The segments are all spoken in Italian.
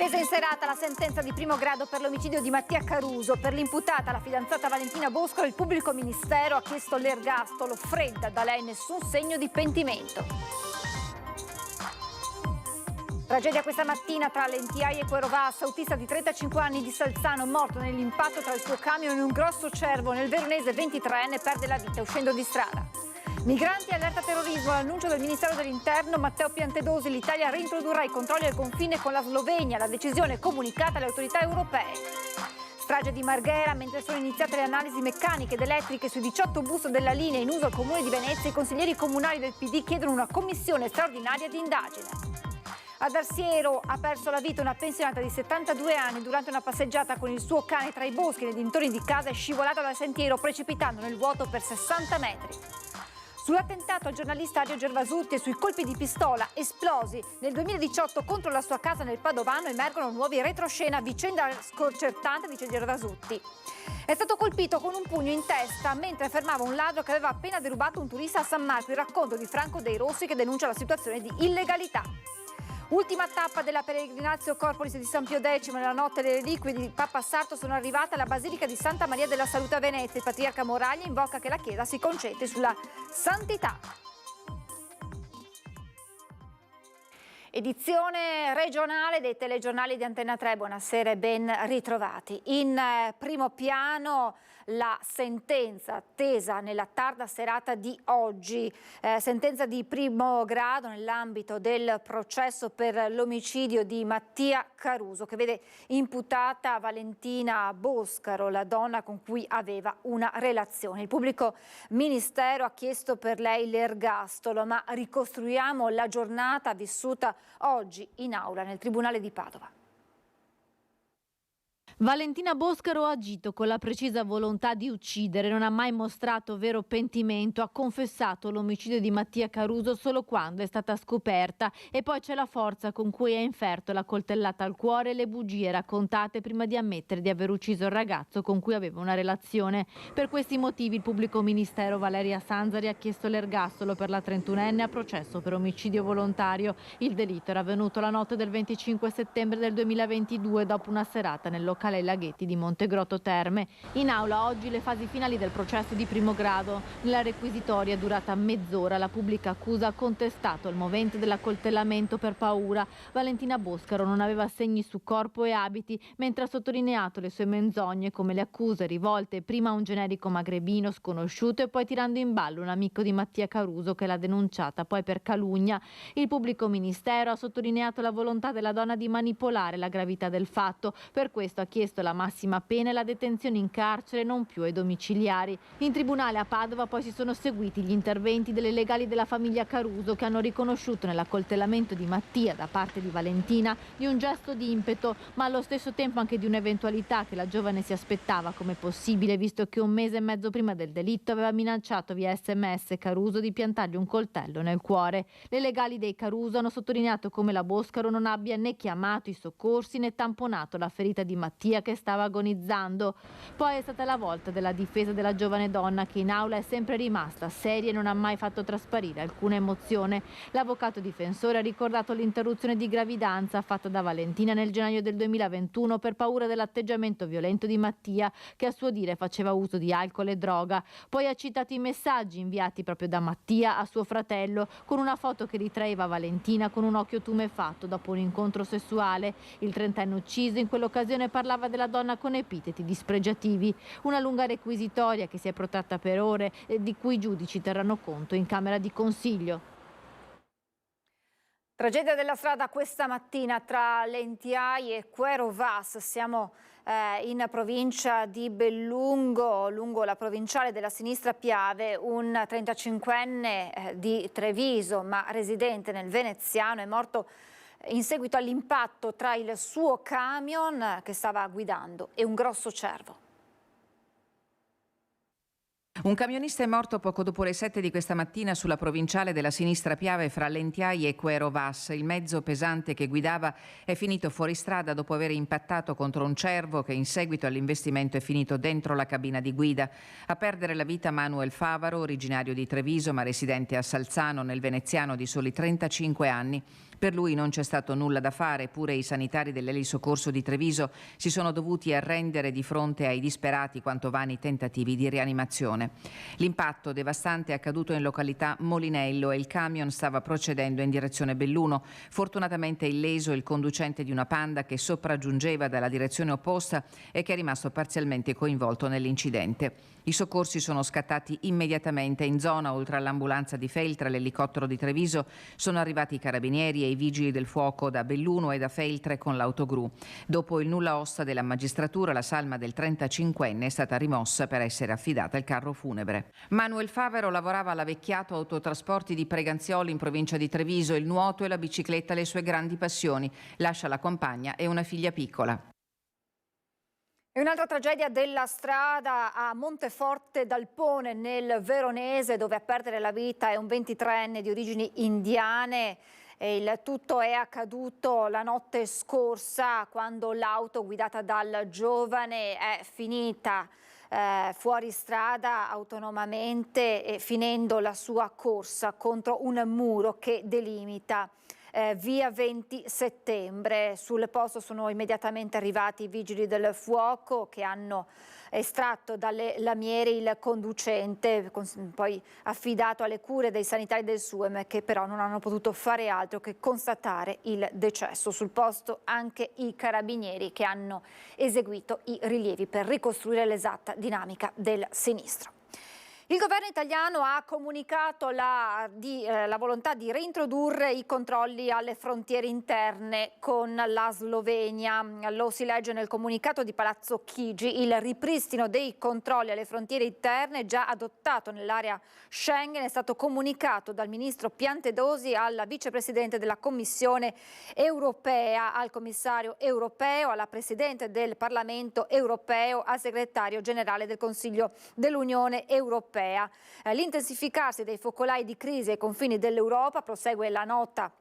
Attesa in serata la sentenza di primo grado per l'omicidio di Mattia Caruso. Per l'imputata, la fidanzata Valentina Boscaro, il pubblico ministero ha chiesto l'ergastolo. Fredda, da lei nessun segno di pentimento. Tragedia questa mattina tra Lentiai e Querovas. Autista di 35 anni di Salzano, morto nell'impatto tra il suo camion e un grosso cervo. Nel Veronese, 23enne perde la vita uscendo di strada. Migranti, allerta terrorismo, l'annuncio del Ministero dell'Interno Matteo Piantedosi, l'Italia reintrodurrà i controlli al confine con la Slovenia, la decisione comunicata alle autorità europee. Strage di Marghera, mentre sono iniziate le analisi meccaniche ed elettriche sui 18 bus della linea in uso al Comune di Venezia, i consiglieri comunali del PD chiedono una commissione straordinaria di indagine. Ad Arsiero ha perso la vita una pensionata di 72 anni durante una passeggiata con il suo cane tra i boschi nei dintorni di casa, è scivolata dal sentiero precipitando nel vuoto per 60 metri. Sull'attentato al giornalista Ario Gervasutti e sui colpi di pistola esplosi nel 2018 contro la sua casa nel Padovano emergono nuovi retroscena, vicenda sconcertante, dice Gervasutti. È stato colpito con un pugno in testa mentre fermava un ladro che aveva appena derubato un turista a San Marco, il racconto di Franco Dei Rossi che denuncia la situazione di illegalità. Ultima tappa della Peregrinatio Corporis di San Pio X. Nella notte le reliquie di Papa Sarto sono arrivate alla Basilica di Santa Maria della Salute a Venezia. Il patriarca Moraglia invoca che la Chiesa si concentri sulla santità. Edizione regionale dei telegiornali di Antenna 3, buonasera e ben ritrovati. In primo piano la sentenza attesa nella tarda serata di oggi, sentenza di primo grado nell'ambito del processo per l'omicidio di Mattia Caruso, che vede imputata Valentina Boscaro, la donna con cui aveva una relazione. Il pubblico ministero ha chiesto per lei l'ergastolo, ma ricostruiamo la giornata vissuta oggi in aula nel Tribunale di Padova. Valentina Boscaro ha agito con la precisa volontà di uccidere, non ha mai mostrato vero pentimento, ha confessato l'omicidio di Mattia Caruso solo quando è stata scoperta e poi c'è la forza con cui ha inferto la coltellata al cuore e le bugie raccontate prima di ammettere di aver ucciso il ragazzo con cui aveva una relazione. Per questi motivi il pubblico ministero Valeria Sanzari ha chiesto l'ergastolo per la 31enne a processo per omicidio volontario. Il delitto era avvenuto la notte del 25 settembre del 2022 dopo una serata nel locale ai Laghetti di Montegrotto Terme. In aula oggi le fasi finali del processo di primo grado. Nella requisitoria durata mezz'ora la pubblica accusa ha contestato il movente dell'accoltellamento per paura. Valentina Boscaro non aveva segni su corpo e abiti, mentre ha sottolineato le sue menzogne come le accuse rivolte prima a un generico magrebino sconosciuto e poi tirando in ballo un amico di Mattia Caruso che l'ha denunciata poi per calunnia. Il pubblico ministero ha sottolineato la volontà della donna di manipolare la gravità del fatto, per questo ha chiesto la massima pena e la detenzione in carcere, non più ai domiciliari. In tribunale a Padova poi si sono seguiti gli interventi delle legali della famiglia Caruso che hanno riconosciuto nell'accoltellamento di Mattia da parte di Valentina di un gesto di impeto, ma allo stesso tempo anche di un'eventualità che la giovane si aspettava come possibile, visto che un mese e mezzo prima del delitto aveva minacciato via SMS Caruso di piantargli un coltello nel cuore. Le legali dei Caruso hanno sottolineato come la Boscaro non abbia né chiamato i soccorsi né tamponato la ferita di Mattia che stava agonizzando. Poi è stata la volta della difesa della giovane donna che in aula è sempre rimasta seria e non ha mai fatto trasparire alcuna emozione. L'avvocato difensore ha ricordato l'interruzione di gravidanza fatta da Valentina nel gennaio del 2021 per paura dell'atteggiamento violento di Mattia, che a suo dire faceva uso di alcol e droga. Poi ha citato i messaggi inviati proprio da Mattia a suo fratello con una foto che ritraeva Valentina con un occhio tumefatto dopo un incontro sessuale. Il 30enne ucciso in quell'occasione parlava della donna con epiteti dispregiativi. Una lunga requisitoria che si è protratta per ore e di cui i giudici terranno conto in Camera di Consiglio. Tragedia della strada questa mattina tra Lentiai e Querovas. Siamo in provincia di Bellungo, lungo la provinciale della sinistra Piave. Un 35enne di Treviso, ma residente nel Veneziano, è morto in seguito all'impatto tra il suo camion che stava guidando e un grosso cervo. Un camionista è morto poco dopo le 7 di questa mattina sulla provinciale della Sinistra Piave fra Lentiai e Quero Vas. Il mezzo pesante che guidava è finito fuori strada dopo aver impattato contro un cervo che in seguito all'investimento è finito dentro la cabina di guida. A perdere la vita Manuel Favaro, originario di Treviso ma residente a Salzano nel veneziano di soli 35 anni. Per lui non c'è stato nulla da fare, pure i sanitari dell'elisoccorso di Treviso si sono dovuti arrendere di fronte ai disperati quanto vani tentativi di rianimazione. L'impatto devastante è accaduto in località Molinello e il camion stava procedendo in direzione Belluno. Fortunatamente illeso il conducente di una Panda che sopraggiungeva dalla direzione opposta e che è rimasto parzialmente coinvolto nell'incidente. I soccorsi sono scattati immediatamente in zona, oltre all'ambulanza di Feltre e l'elicottero di Treviso sono arrivati i carabinieri e i vigili del fuoco da Belluno e da Feltre con l'autogru. Dopo il nulla osta della magistratura, la salma del 35enne è stata rimossa per essere affidata al carro funebre. Manuel Favaro lavorava alla Vecchiato Autotrasporti di Preganzioli in provincia di Treviso. Il nuoto e la bicicletta le sue grandi passioni. Lascia la compagna e una figlia piccola. E un'altra tragedia della strada a Monteforte d'Alpone nel Veronese, dove a perdere la vita è un 23enne di origini indiane. E il tutto è accaduto la notte scorsa, quando l'auto guidata dal giovane è finita fuori strada autonomamente e finendo la sua corsa contro un muro che delimita via 20 settembre. Sul posto sono immediatamente arrivati i vigili del fuoco che hanno estratto dalle lamiere il conducente, poi affidato alle cure dei sanitari del SUEM, che però non hanno potuto fare altro che constatare il decesso. Sul posto anche i carabinieri che hanno eseguito i rilievi per ricostruire l'esatta dinamica del sinistro. Il governo italiano ha comunicato la volontà di reintrodurre i controlli alle frontiere interne con la Slovenia. Lo si legge nel comunicato di Palazzo Chigi. Il ripristino dei controlli alle frontiere interne, già adottato nell'area Schengen, è stato comunicato dal ministro Piantedosi alla vicepresidente della Commissione europea, al commissario europeo, alla presidente del Parlamento europeo, al segretario generale del Consiglio dell'Unione europea. L'intensificarsi dei focolai di crisi ai confini dell'Europa, prosegue la nota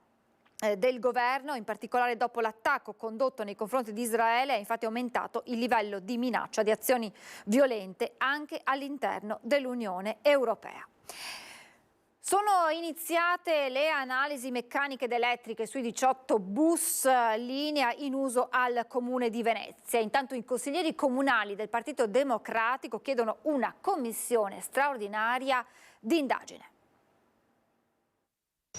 del governo, in particolare dopo l'attacco condotto nei confronti di Israele, ha infatti aumentato il livello di minaccia di azioni violente anche all'interno dell'Unione europea. Sono iniziate le analisi meccaniche ed elettriche sui 18 bus linea in uso al Comune di Venezia. Intanto i consiglieri comunali del Partito Democratico chiedono una commissione straordinaria di indagine.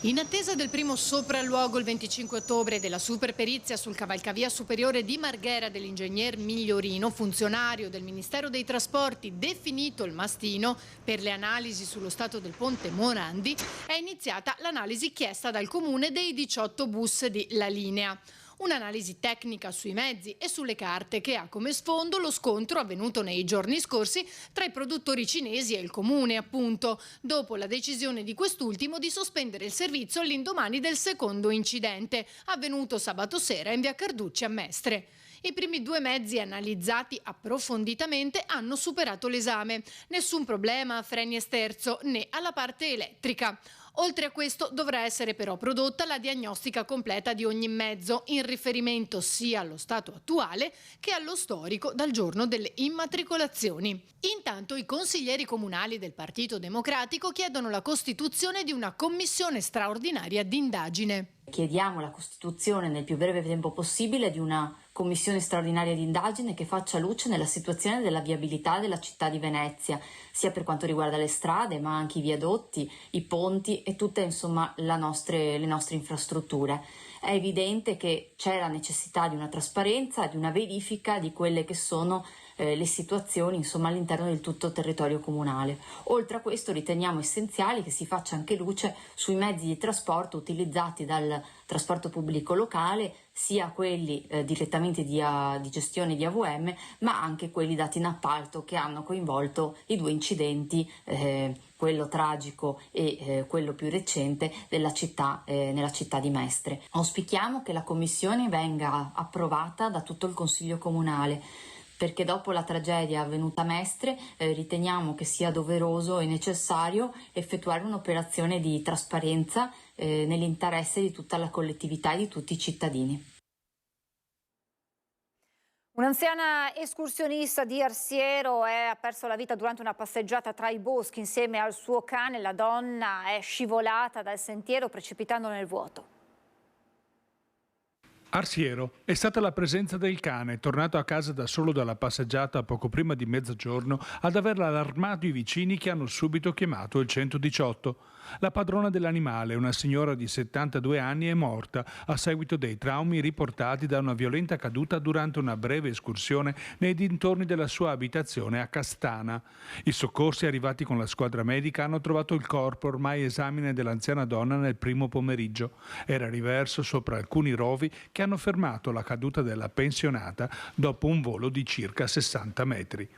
In attesa del primo sopralluogo il 25 ottobre della superperizia sul cavalcavia superiore di Marghera dell'ingegner Migliorino, funzionario del Ministero dei Trasporti definito il mastino per le analisi sullo stato del ponte Morandi, è iniziata l'analisi chiesta dal comune dei 18 bus di La Linea. Un'analisi tecnica sui mezzi e sulle carte che ha come sfondo lo scontro avvenuto nei giorni scorsi tra i produttori cinesi e il comune, appunto, dopo la decisione di quest'ultimo di sospendere il servizio all'indomani del secondo incidente, avvenuto sabato sera in via Carducci a Mestre. I primi due mezzi analizzati approfonditamente hanno superato l'esame. Nessun problema a freni e sterzo né alla parte elettrica. Oltre a questo dovrà essere però prodotta la diagnostica completa di ogni mezzo in riferimento sia allo stato attuale che allo storico dal giorno delle immatricolazioni. Intanto i consiglieri comunali del Partito Democratico chiedono la costituzione di una commissione straordinaria d'indagine. Chiediamo la costituzione nel più breve tempo possibile di una commissione straordinaria di indagine che faccia luce nella situazione della viabilità della città di Venezia, sia per quanto riguarda le strade, ma anche i viadotti, i ponti e tutte le nostre infrastrutture. È evidente che c'è la necessità di una trasparenza, di una verifica di quelle che sono le situazioni all'interno del tutto territorio comunale. Oltre a questo riteniamo essenziale che si faccia anche luce sui mezzi di trasporto utilizzati dal trasporto pubblico locale, sia quelli direttamente di gestione di AVM, ma anche quelli dati in appalto che hanno coinvolto i due incidenti, quello tragico e quello più recente nella città di Mestre. Auspichiamo che la commissione venga approvata da tutto il Consiglio Comunale, perché dopo la tragedia avvenuta a Mestre riteniamo che sia doveroso e necessario effettuare un'operazione di trasparenza nell'interesse di tutta la collettività e di tutti i cittadini. Un'anziana escursionista di Arsiero ha perso la vita durante una passeggiata tra i boschi insieme al suo cane. La donna è scivolata dal sentiero precipitando nel vuoto. Arsiero è stata la presenza del cane, tornato a casa da solo dalla passeggiata poco prima di mezzogiorno, ad aver allarmato i vicini che hanno subito chiamato il 118. La padrona dell'animale, una signora di 72 anni, è morta a seguito dei traumi riportati da una violenta caduta durante una breve escursione nei dintorni della sua abitazione a Castana. I soccorsi arrivati con la squadra medica hanno trovato il corpo ormai esamine dell'anziana donna nel primo pomeriggio. Era riverso sopra alcuni rovi che hanno fermato la caduta della pensionata dopo un volo di circa 60 metri.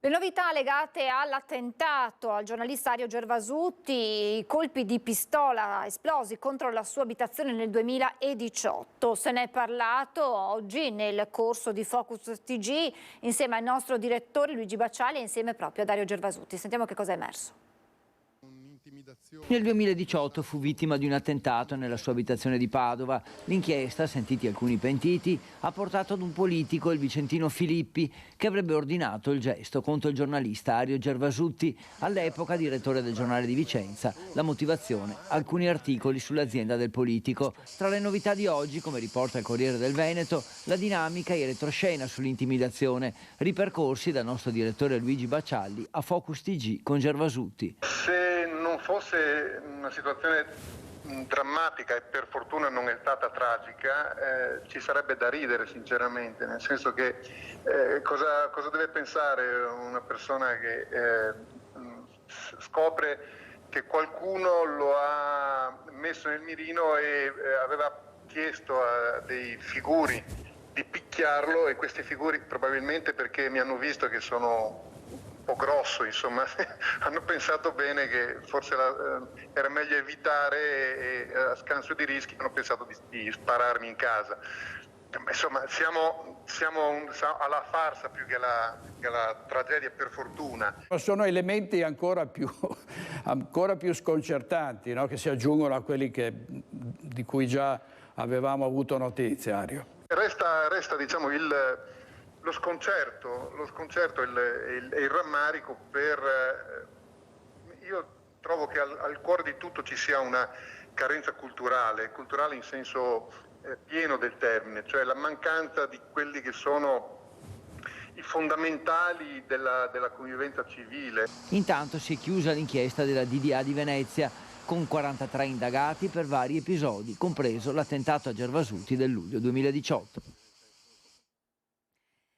Le novità legate all'attentato al giornalista Dario Gervasutti, i colpi di pistola esplosi contro la sua abitazione nel 2018. Se ne è parlato oggi nel corso di Focus TG insieme al nostro direttore Luigi Bacciali e insieme proprio a Dario Gervasutti. Sentiamo che cosa è emerso. Nel 2018 fu vittima di un attentato nella sua abitazione di Padova. L'inchiesta, sentiti alcuni pentiti, ha portato ad un politico, il vicentino Filippi, che avrebbe ordinato il gesto contro il giornalista Dario Gervasutti, all'epoca direttore del giornale di Vicenza. La motivazione? Alcuni articoli sull'azienda del politico. Tra le novità di oggi, come riporta il Corriere del Veneto, la dinamica e retroscena sull'intimidazione, ripercorsi dal nostro direttore Luigi Baccialli a Focus TG con Gervasutti. Se non fosse una situazione drammatica e per fortuna non è stata tragica, ci sarebbe da ridere sinceramente, nel senso che cosa deve pensare una persona che scopre che qualcuno lo ha messo nel mirino e aveva chiesto a dei figuri di picchiarlo, e questi figuri probabilmente perché mi hanno visto che sono un po' grosso, insomma, hanno pensato bene che forse era meglio evitare e a scanso di rischi hanno pensato di spararmi in casa. Insomma, siamo alla farsa più che alla tragedia, per fortuna. Sono elementi ancora più sconcertanti, no? Che si aggiungono a quelli di cui già avevamo avuto notizia, Dario. Resta diciamo lo sconcerto e il rammarico io trovo che al cuore di tutto ci sia una carenza culturale in senso pieno del termine, cioè la mancanza di quelli che sono i fondamentali della convivenza civile. Intanto si è chiusa l'inchiesta della DDA di Venezia, con 43 indagati per vari episodi, compreso l'attentato a Gervasutti del luglio 2018.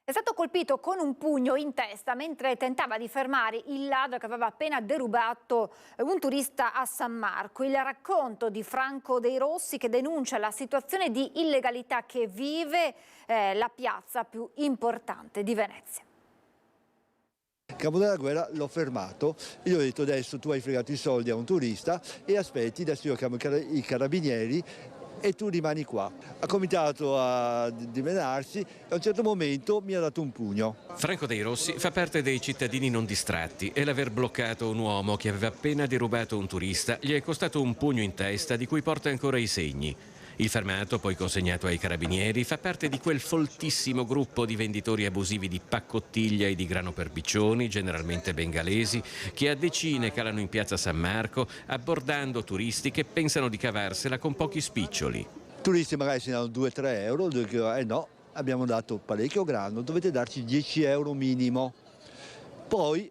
È stato colpito con un pugno in testa mentre tentava di fermare il ladro che aveva appena derubato un turista a San Marco. Il racconto di Franco Dei Rossi, che denuncia la situazione di illegalità che vive la piazza più importante di Venezia. Capo della guerra l'ho fermato, gli ho detto: adesso tu hai fregato i soldi a un turista e aspetti, adesso io chiamo i carabinieri e tu rimani qua. Ha cominciato a dimenarsi e a un certo momento mi ha dato un pugno. Franco Dei Rossi fa parte dei cittadini non distratti e l'aver bloccato un uomo che aveva appena derubato un turista gli è costato un pugno in testa di cui porta ancora i segni. Il fermato, poi consegnato ai carabinieri, fa parte di quel foltissimo gruppo di venditori abusivi di paccottiglia e di grano per piccioni, generalmente bengalesi, che a decine calano in piazza San Marco, abbordando turisti che pensano di cavarsela con pochi spiccioli. Turisti magari si danno 2-3 euro, no, abbiamo dato parecchio grano, dovete darci 10 euro minimo. Poi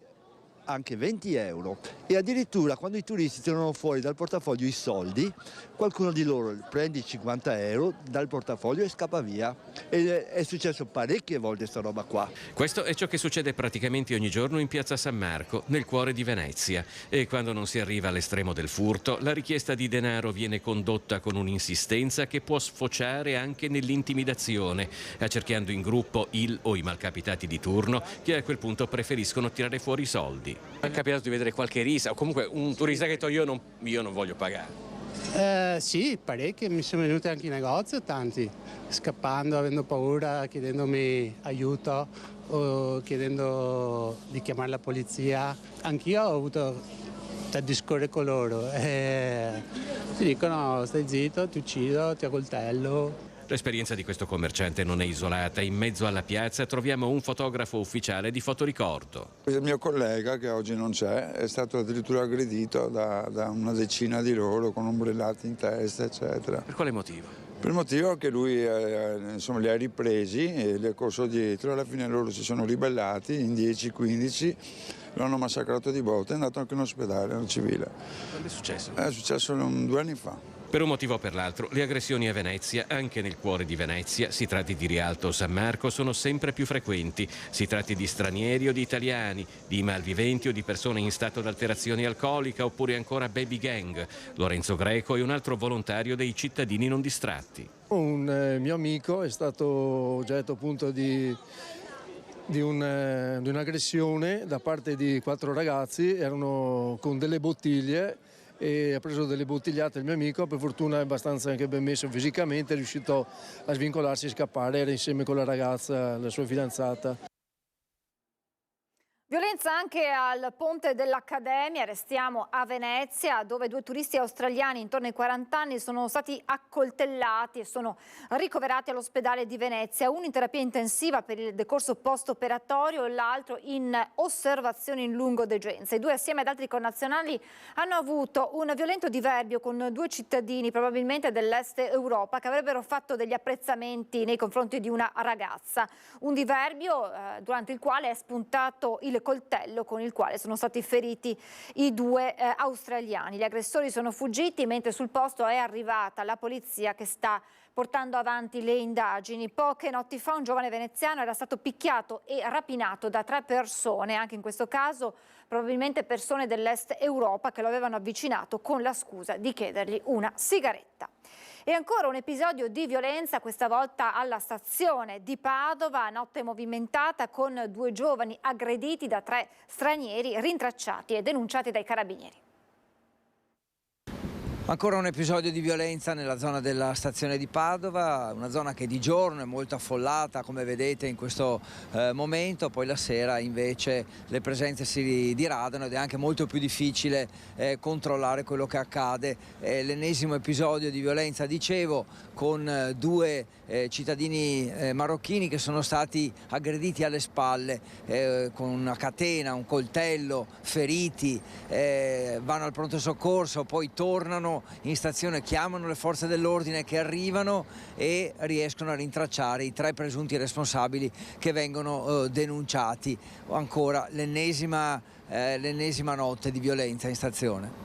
anche 20 euro, e addirittura quando i turisti tirano fuori dal portafoglio i soldi, qualcuno di loro prende i 50 euro dal portafoglio e scappa via. E è successo parecchie volte sta roba qua. Questo è ciò che succede praticamente ogni giorno in piazza San Marco, nel cuore di Venezia, e quando non si arriva all'estremo del furto, la richiesta di denaro viene condotta con un'insistenza che può sfociare anche nell'intimidazione, accerchiando in gruppo il o i malcapitati di turno che a quel punto preferiscono tirare fuori i soldi. È capitato di vedere qualche risa o comunque un turista che io non voglio pagare. Sì, parecchie, mi sono venute anche in negozio, tanti, scappando, avendo paura, chiedendomi aiuto o chiedendo di chiamare la polizia. Anch'io ho avuto da discorrere con loro. Ti dicono stai zitto, ti uccido, ti accoltello. L'esperienza di questo commerciante non è isolata. In mezzo alla piazza troviamo un fotografo ufficiale di fotoricordo. Il mio collega, che oggi non c'è, è stato addirittura aggredito da una decina di loro con ombrellati in testa, eccetera. Per quale motivo? Per il motivo che lui insomma, li ha ripresi e li ha corso dietro, alla fine loro si sono ribellati in 10-15, lo hanno massacrato di botte, è andato anche in ospedale, al civile. Quando è successo? È successo 2 anni fa. Per un motivo o per l'altro, le aggressioni a Venezia, anche nel cuore di Venezia, si tratti di Rialto o San Marco, sono sempre più frequenti. Si tratti di stranieri o di italiani, di malviventi o di persone in stato di alterazione alcolica, oppure ancora baby gang. Lorenzo Greco è un altro volontario dei cittadini non distratti. Un mio amico è stato oggetto appunto di un'aggressione da parte di 4 ragazzi, erano con delle bottiglie e ha preso delle bottigliate il mio amico, per fortuna è abbastanza anche ben messo fisicamente, è riuscito a svincolarsi e scappare, era insieme con la ragazza, la sua fidanzata. Violenza anche al ponte dell'Accademia, restiamo a Venezia dove 2 turisti australiani intorno ai 40 anni sono stati accoltellati e sono ricoverati all'ospedale di Venezia, uno in terapia intensiva per il decorso post-operatorio e l'altro in osservazione in lungodegenza. I 2 assieme ad altri connazionali hanno avuto un violento diverbio con 2 cittadini probabilmente dell'est Europa che avrebbero fatto degli apprezzamenti nei confronti di una ragazza, un diverbio durante il quale è spuntato il coltello con il quale sono stati feriti i 2 australiani. Gli aggressori sono fuggiti mentre sul posto è arrivata la polizia che sta portando avanti le indagini. Poche notti fa un giovane veneziano era stato picchiato e rapinato da 3 persone, anche in questo caso probabilmente persone dell'est Europa che lo avevano avvicinato con la scusa di chiedergli una sigaretta. E ancora un episodio di violenza, questa volta alla stazione di Padova, notte movimentata con 2 giovani aggrediti da 3 stranieri rintracciati e denunciati dai carabinieri. Ancora un episodio di violenza nella zona della stazione di Padova, una zona che di giorno è molto affollata come vedete in questo momento, poi la sera invece le presenze si diradano ed è anche molto più difficile controllare quello che accade. L'ennesimo episodio di violenza, dicevo, con 2 cittadini marocchini che sono stati aggrediti alle spalle con una catena, un coltello, feriti, vanno al pronto soccorso, poi tornano in stazione, chiamano le forze dell'ordine che arrivano e riescono a rintracciare i 3 presunti responsabili che vengono denunciati. Ancora l'ennesima notte di violenza in stazione.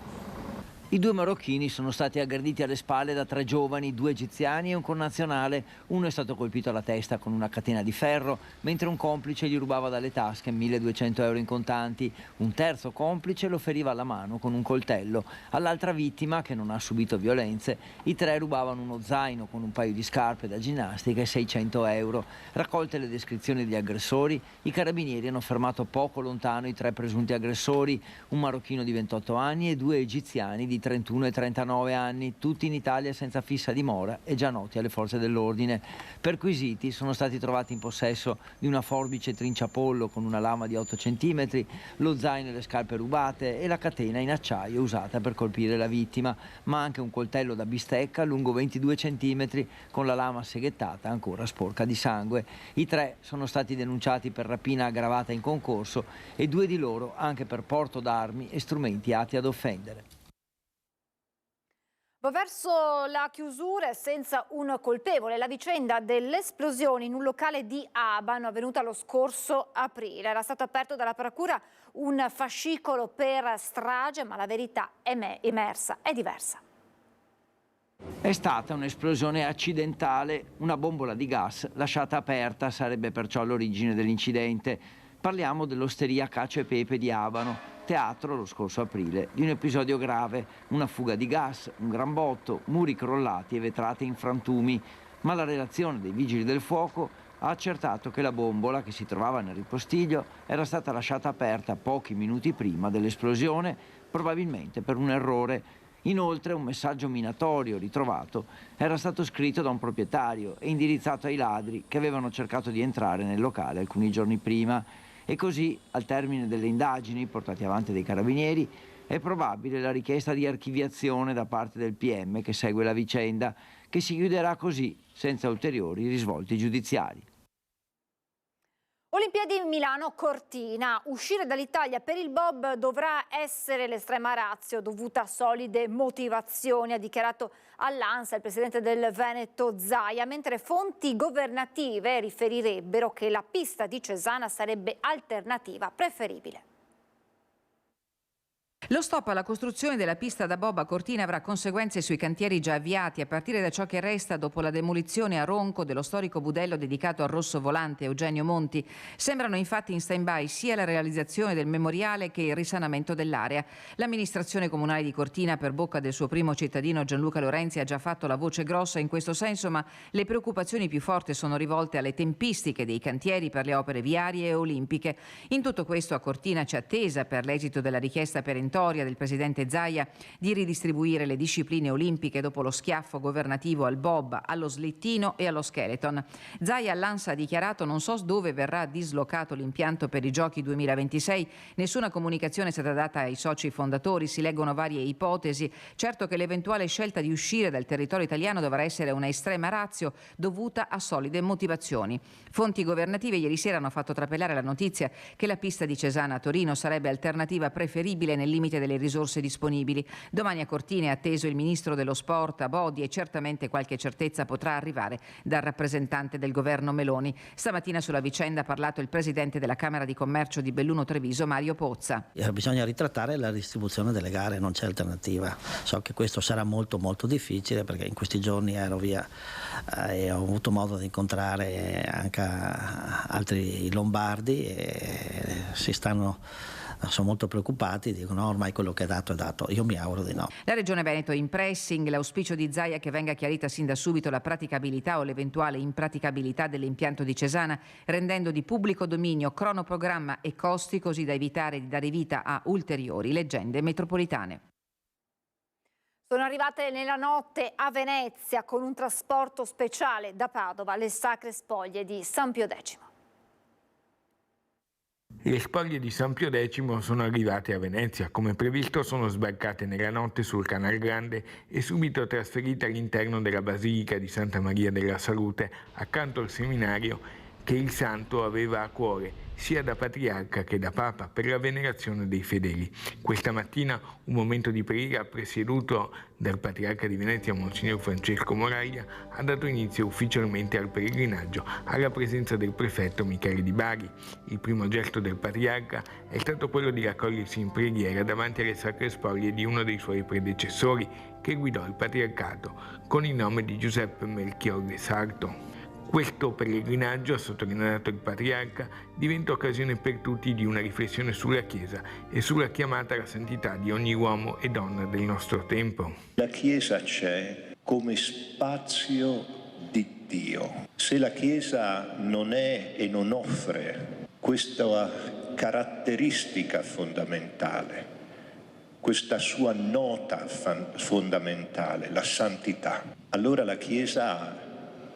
I 2 marocchini sono stati aggrediti alle spalle da 3 giovani, 2 egiziani e un connazionale. Uno è stato colpito alla testa con una catena di ferro, mentre un complice gli rubava dalle tasche 1.200 euro in contanti. Un terzo complice lo feriva alla mano con un coltello. All'altra vittima, che non ha subito violenze, i 3 rubavano uno zaino con un paio di scarpe da ginnastica e 600 euro. Raccolte le descrizioni degli aggressori, i carabinieri hanno fermato poco lontano i 3 presunti aggressori, un marocchino di 28 anni e 2 egiziani di 31 e 39 anni, tutti in Italia senza fissa dimora e già noti alle forze dell'ordine. Perquisiti sono stati trovati in possesso di una forbice trinciapollo con una lama di 8 cm, lo zaino e le scarpe rubate e la catena in acciaio usata per colpire la vittima, ma anche un coltello da bistecca lungo 22 cm con la lama seghettata ancora sporca di sangue. I 3 sono stati denunciati per rapina aggravata in concorso e 2 di loro anche per porto d'armi e strumenti atti ad offendere. Va verso la chiusura e senza un colpevole. La vicenda dell'esplosione in un locale di Abano avvenuta lo scorso aprile. Era stato aperto dalla procura un fascicolo per strage, ma la verità è emersa, è diversa. È stata un'esplosione accidentale, una bombola di gas lasciata aperta sarebbe perciò l'origine dell'incidente. Parliamo dell'osteria Cacio e Pepe di Abano, teatro lo scorso aprile di un episodio grave, una fuga di gas, un gran botto, muri crollati e vetrate in frantumi, ma la relazione dei vigili del fuoco ha accertato che la bombola che si trovava nel ripostiglio era stata lasciata aperta pochi minuti prima dell'esplosione, probabilmente per un errore. Inoltre un messaggio minatorio ritrovato era stato scritto da un proprietario e indirizzato ai ladri che avevano cercato di entrare nel locale alcuni giorni prima, e così, al termine delle indagini portate avanti dai carabinieri, è probabile la richiesta di archiviazione da parte del PM che segue la vicenda, che si chiuderà così senza ulteriori risvolti giudiziari. Olimpiadi Milano Cortina. Uscire dall'Italia per il bob dovrà essere l'estrema ratio dovuta a solide motivazioni, ha dichiarato all'ANSA il presidente del Veneto Zaia, mentre fonti governative riferirebbero che la pista di Cesana sarebbe alternativa preferibile. Lo stop alla costruzione della pista da bob a Cortina avrà conseguenze sui cantieri già avviati, a partire da ciò che resta dopo la demolizione a Ronco dello storico budello dedicato al rosso volante Eugenio Monti. Sembrano infatti in stand-by sia la realizzazione del memoriale che il risanamento dell'area. L'amministrazione comunale di Cortina, per bocca del suo primo cittadino Gianluca Lorenzi, ha già fatto la voce grossa in questo senso, ma le preoccupazioni più forti sono rivolte alle tempistiche dei cantieri per le opere viarie e olimpiche. In tutto questo a Cortina c'è attesa per l'esito della richiesta perentoria del presidente Zaia di ridistribuire le discipline olimpiche dopo lo schiaffo governativo al bob, allo slittino e allo skeleton. Zaia all'ANSA ha dichiarato: non so dove verrà dislocato l'impianto per i giochi 2026, nessuna comunicazione è stata data ai soci fondatori, si leggono varie ipotesi. Certo che l'eventuale scelta di uscire dal territorio italiano dovrà essere una estrema ratio dovuta a solide motivazioni. Fonti governative ieri sera hanno fatto trapelare la notizia che la pista di Cesana a Torino sarebbe alternativa preferibile nel limite delle risorse disponibili. Domani a Cortina è atteso il ministro dello sport Abodi e certamente qualche certezza potrà arrivare dal rappresentante del governo Meloni. Stamattina sulla vicenda ha parlato il presidente della Camera di Commercio di Belluno Treviso, Mario Pozza. Bisogna ritrattare la distribuzione delle gare, non c'è alternativa. So che questo sarà molto difficile, perché in questi giorni ero via e ho avuto modo di incontrare anche altri lombardi e sono molto preoccupati, dicono ormai quello che è dato è dato. Io mi auguro di no. La Regione Veneto in pressing, l'auspicio di Zaia che venga chiarita sin da subito la praticabilità o l'eventuale impraticabilità dell'impianto di Cesana, rendendo di pubblico dominio cronoprogramma e costi, così da evitare di dare vita a ulteriori leggende metropolitane. Sono arrivate nella notte a Venezia con un trasporto speciale da Padova le sacre spoglie di San Pio X. Le spoglie di San Pio X sono arrivate a Venezia. Come previsto sono sbarcate nella notte sul Canal Grande e subito trasferite all'interno della Basilica di Santa Maria della Salute, accanto al seminario che il santo aveva a cuore sia da patriarca che da papa per la venerazione dei fedeli. Questa mattina un momento di preghiera presieduto dal patriarca di Venezia Monsignor Francesco Moraglia ha dato inizio ufficialmente al pellegrinaggio alla presenza del prefetto Michele Di Bari. Il primo gesto del patriarca è stato quello di raccogliersi in preghiera davanti alle sacre spoglie di uno dei suoi predecessori che guidò il patriarcato con il nome di Giuseppe Melchiorre Sarto. Questo pellegrinaggio, ha sottolineato il patriarca, diventa occasione per tutti di una riflessione sulla Chiesa e sulla chiamata alla santità di ogni uomo e donna del nostro tempo. La Chiesa c'è come spazio di Dio. Se la Chiesa non è e non offre questa caratteristica fondamentale, questa sua nota fondamentale, la santità, allora la Chiesa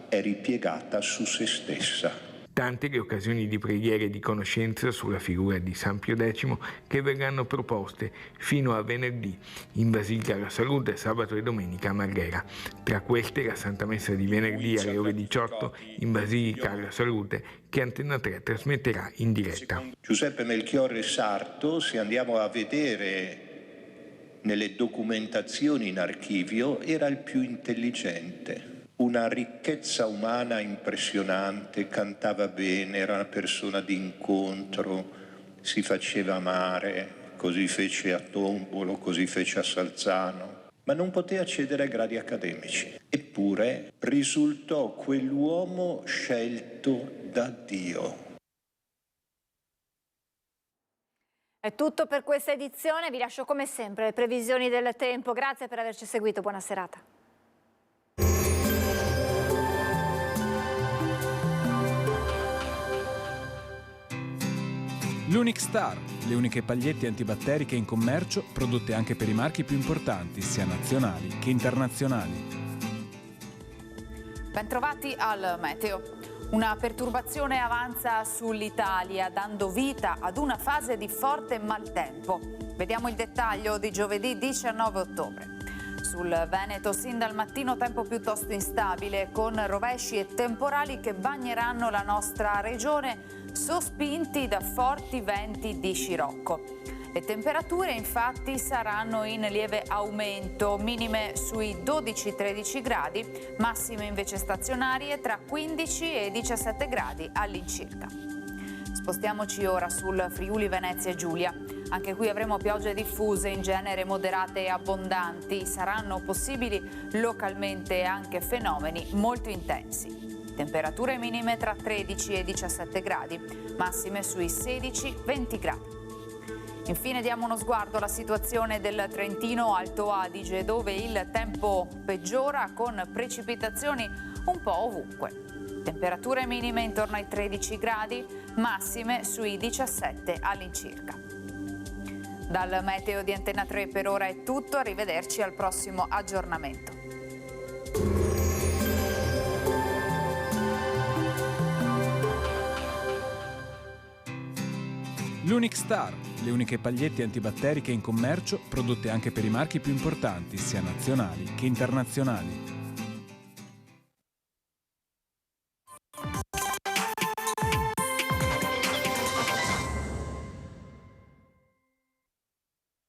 è ripiegata su se stessa. Tante le occasioni di preghiera e di conoscenza sulla figura di San Pio X che verranno proposte fino a venerdì in Basilica alla Salute, sabato e domenica a Marghera. Tra queste la Santa Messa di venerdì alle ore 18 in Basilica alla Salute, che Antena 3 trasmetterà in diretta. Giuseppe Melchiorre Sarto, se andiamo a vedere nelle documentazioni in archivio, era il più intelligente. Una ricchezza umana impressionante, cantava bene, era una persona di incontro, si faceva amare, così fece a Tombolo, così fece a Salzano, ma non poteva accedere ai gradi accademici. Eppure risultò quell'uomo scelto da Dio. È tutto per questa edizione, vi lascio come sempre le previsioni del tempo. Grazie per averci seguito, buona serata. L'Unic Star, le uniche pagliette antibatteriche in commercio, prodotte anche per i marchi più importanti, sia nazionali che internazionali. Bentrovati al meteo. Una perturbazione avanza sull'Italia, dando vita ad una fase di forte maltempo. Vediamo il dettaglio di giovedì 19 ottobre. Sul Veneto sin dal mattino tempo piuttosto instabile, con rovesci e temporali che bagneranno la nostra regione, sospinti da forti venti di scirocco. Le temperature infatti saranno in lieve aumento, minime sui 12-13 gradi, massime invece stazionarie tra 15 e 17 gradi all'incirca. Spostiamoci ora sul Friuli Venezia Giulia. Anche qui avremo piogge diffuse, in genere moderate e abbondanti. Saranno possibili localmente anche fenomeni molto intensi. Temperature minime tra 13 e 17 gradi, massime sui 16-20 gradi. Infine diamo uno sguardo alla situazione del Trentino Alto Adige, dove il tempo peggiora con precipitazioni un po' ovunque. Temperature minime intorno ai 13 gradi, massime sui 17 all'incirca. Dal meteo di Antenna 3 per ora è tutto, arrivederci al prossimo aggiornamento. L'Unic Star, le uniche pagliette antibatteriche in commercio, prodotte anche per i marchi più importanti, sia nazionali che internazionali.